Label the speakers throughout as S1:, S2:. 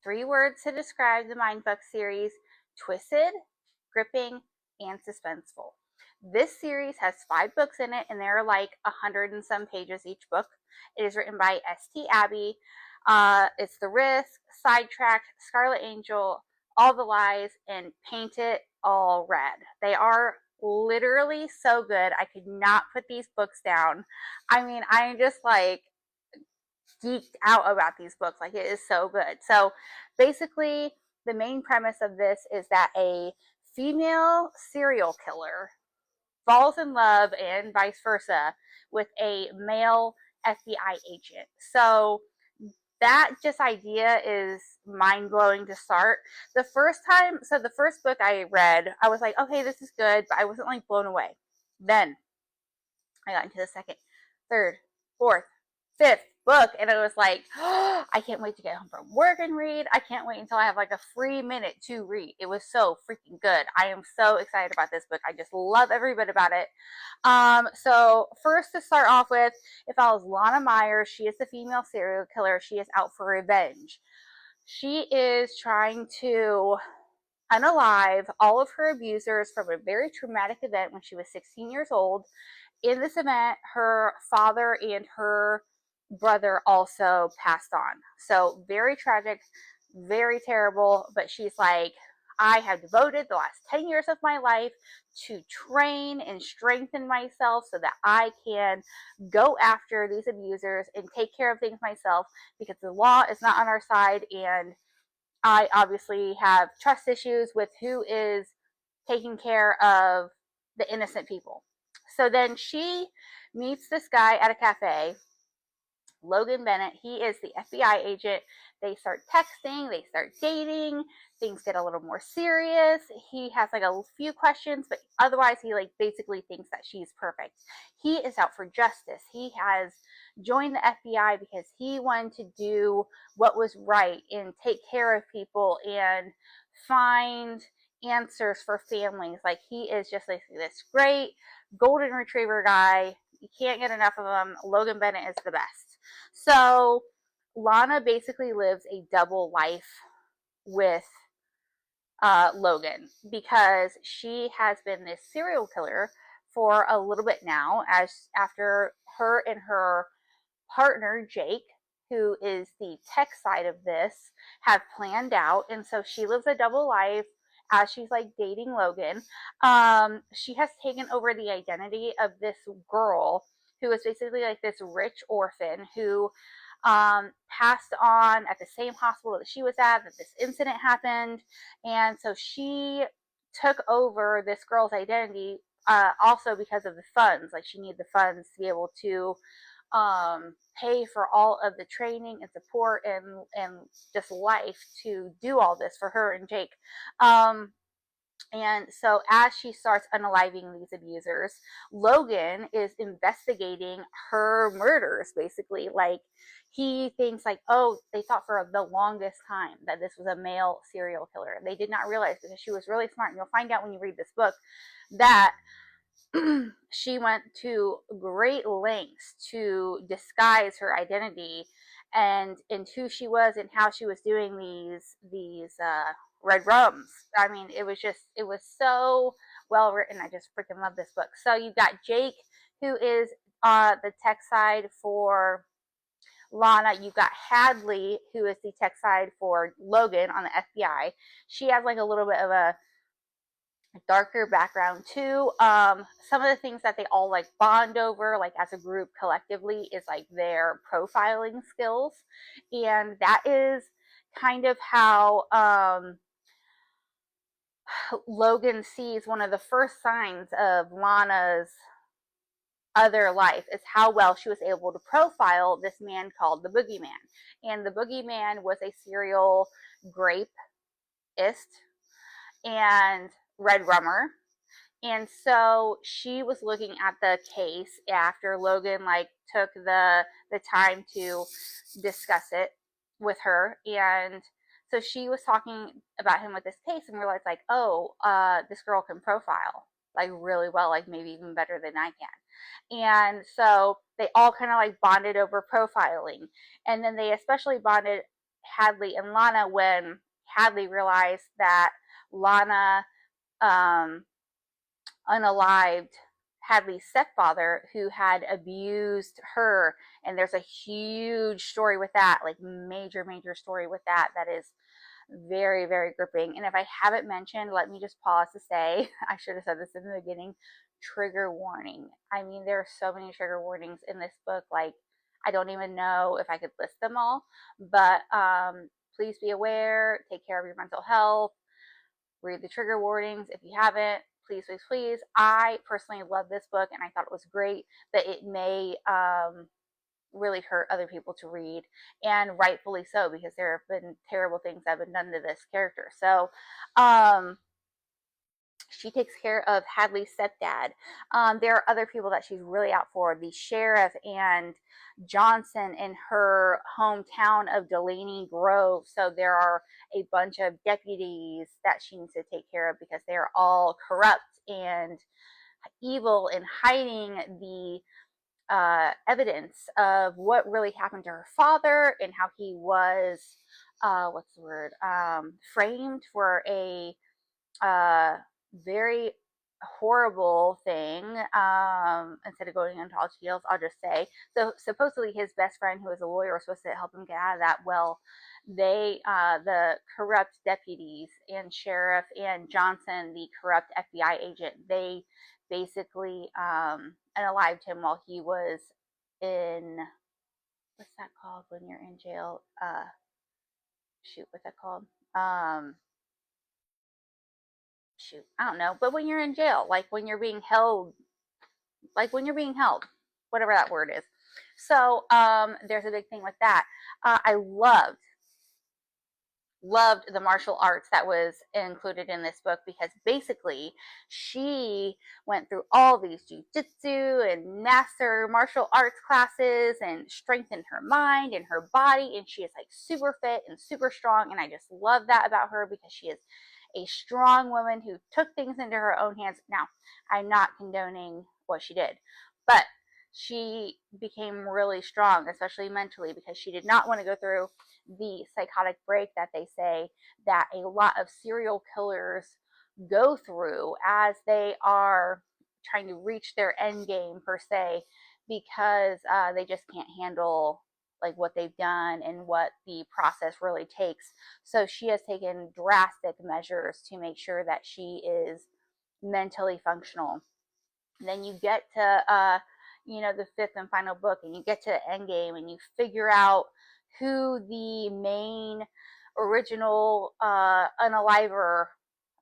S1: 3 words to describe the Mindfuck series: twisted, gripping, and suspenseful. This series has 5 books in it, and they're like 100 and some pages each book. It is written by S.T. Abbey. It's The Risk, Sidetracked, Scarlet Angel, All the Lies, and Paint It All Red. They are literally so good. I could not put these books down. I mean, I'm just like geeked out about these books. Like, it is so good. So basically, the main premise of this is that a female serial killer falls in love, and vice versa, with a male FBI agent. So that just idea is mind blowing to start. The first book I read, I was like, okay, this is good, but I wasn't like blown away. Then I got into the second, third, fourth, fifth book, and it was like, oh, I can't wait to get home from work and read. I can't wait until I have like a free minute to read. It was so freaking good. I am so excited about this book. I just love every bit about it. So first, to start off with, it follows Lana Myers. She is the female serial killer. She is out for revenge. She is trying to unalive all of her abusers from a very traumatic event when she was 16 years old. In this event, her father and her brother also passed on. So very tragic, very terrible. But she's like, I have devoted the last 10 years of my life to train and strengthen myself so that I can go after these abusers and take care of things myself, because the law is not on our side, and I obviously have trust issues with who is taking care of the innocent people. So then she meets this guy at a cafe, Logan Bennett. He is the FBI agent. They start texting, they start dating, things get a little more serious. He has like a few questions, but otherwise he like basically thinks that she's perfect. He is out for justice. He has joined the FBI because he wanted to do what was right and take care of people and find answers for families. Like, he is just like this great golden retriever guy. You can't get enough of him. Logan Bennett is the best. So Lana basically lives a double life with Logan, because she has been this serial killer for a little bit now, as after her and her partner Jake, who is the tech side of this, have planned out. And so she lives a double life as she's like dating Logan. She has taken over the identity of this girl who is basically like this rich orphan who passed on at the same hospital that she was at, that this incident happened. And so she took over this girl's identity, also because of the funds. Like, she needed the funds to be able to pay for all of the training and support and just life to do all this for her and Jake. And so as she starts unaliving these abusers, Logan is investigating her murders, basically. Like, he thinks like, oh, they thought for the longest time that this was a male serial killer. They did not realize, because she was really smart. And you'll find out when you read this book that she went to great lengths to disguise her identity and who she was and how she was doing these red rums. I mean, it was so well written. I just freaking love this book. So you've got Jake, who is the tech side for Lana. You've got Hadley, who is the tech side for Logan on the FBI. She has like a little bit of a darker background too. Some of the things that they all like bond over, like as a group collectively, is like their profiling skills. And that is kind of how Logan sees one of the first signs of Lana's other life, is how well she was able to profile this man called the Boogeyman. And the Boogeyman was a serial rapist and red rummer. And so she was looking at the case after Logan like took the time to discuss it with her. And so she was talking about him with this case and realized like, oh, this girl can profile like really well, like maybe even better than I can. And so they all kind of like bonded over profiling. And then they especially bonded Hadley and Lana when Hadley realized that Lana unalived Hadley's stepfather, who had abused her. And there's a huge story with that, like major story with that is very, very gripping. And if I haven't mentioned, let me just pause to say, I should have said this in the beginning, trigger warning. I mean, there are so many trigger warnings in this book, like I don't even know if I could list them all, but please be aware, take care of your mental health, read the trigger warnings if you haven't. Please, please, please. I personally love this book, and I thought it was great, but it may really hurt other people to read, and rightfully so, because there have been terrible things that have been done to this character. So she takes care of Hadley's stepdad. There are other people that she's really out for. The sheriff and Johnson in her hometown of Delaney Grove. So there are a bunch of deputies that she needs to take care of because they're all corrupt and evil and hiding the evidence of what really happened to her father and how he was, what's the word, framed for a very horrible thing. Instead of going into all details, I'll just say, so supposedly his best friend, who was a lawyer, was supposed to help him get out of that. Well, they, the corrupt deputies and sheriff and Johnson, the corrupt FBI agent, they basically unalived him while he was in, what's that called when you're in jail? Shoot, what's that called? Shoot, I don't know, but when you're in jail, like when you're being held, whatever that word is. So there's a big thing with that. I loved the martial arts that was included in this book, because basically she went through all these jiu-jitsu and master martial arts classes and strengthened her mind and her body, and she is like super fit and super strong, and I just love that about her, because she is a strong woman who took things into her own hands. Now, I'm not condoning what she did, but she became really strong, especially mentally, because she did not want to go through the psychotic break that they say that a lot of serial killers go through as they are trying to reach their end game, per se, because they just can't handle like what they've done and what the process really takes. So she has taken drastic measures to make sure that she is mentally functional. And then you get to the fifth and final book, and you get to the end game, and you figure out who the main original unaliver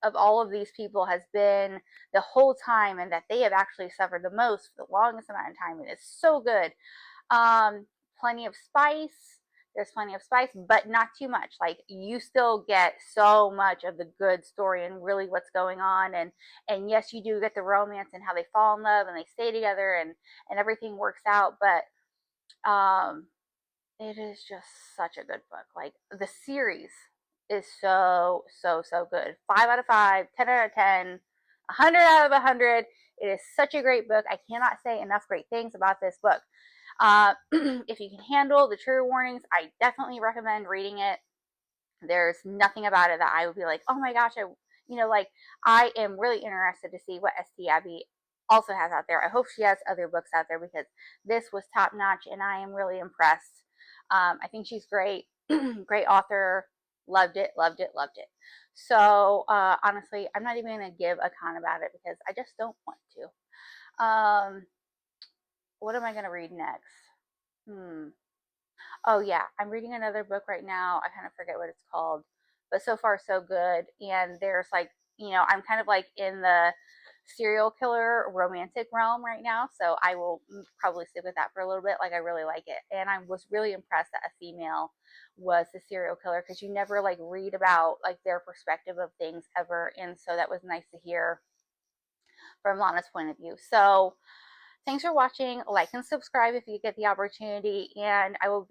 S1: of all of these people has been the whole time, and that they have actually suffered the most for the longest amount of time. And it's so good. Um, Plenty of spice. There's plenty of spice, but not too much. Like, you still get so much of the good story and really what's going on. And yes, you do get the romance and how they fall in love and they stay together, and everything works out. But it is just such a good book. Like, the series is so good. 5 out of 5, 10 out of 10, 100 out of 100. It is such a great book. I cannot say enough great things about this book. If you can handle the trigger warnings, I definitely recommend reading it. There's nothing about it that I would be like, oh my gosh, like, I am really interested to see what St. Abby also has out there. I hope she has other books out there, because this was top notch, and I am really impressed. I think she's great, great author. Loved it, loved it, loved it. So honestly, I'm not even going to give a con about it, because I just don't want to. What am I going to read next? Oh yeah, I'm reading another book right now. I kind of forget what it's called, but so far so good. And there's like, I'm kind of like in the serial killer romantic realm right now, so I will probably stick with that for a little bit. Like, I really like it, and I was really impressed that a female was the serial killer, because you never like read about like their perspective of things ever, and so that was nice to hear from Lana's point of view. So thanks for watching. Like and subscribe if you get the opportunity, and I will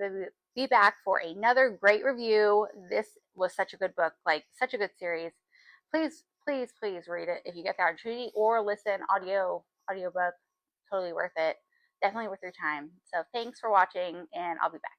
S1: be back for another great review. This was such a good book, like such a good series. Please, please, please read it if you get the opportunity, or listen audiobook. Totally worth it. Definitely worth your time. So thanks for watching, and I'll be back.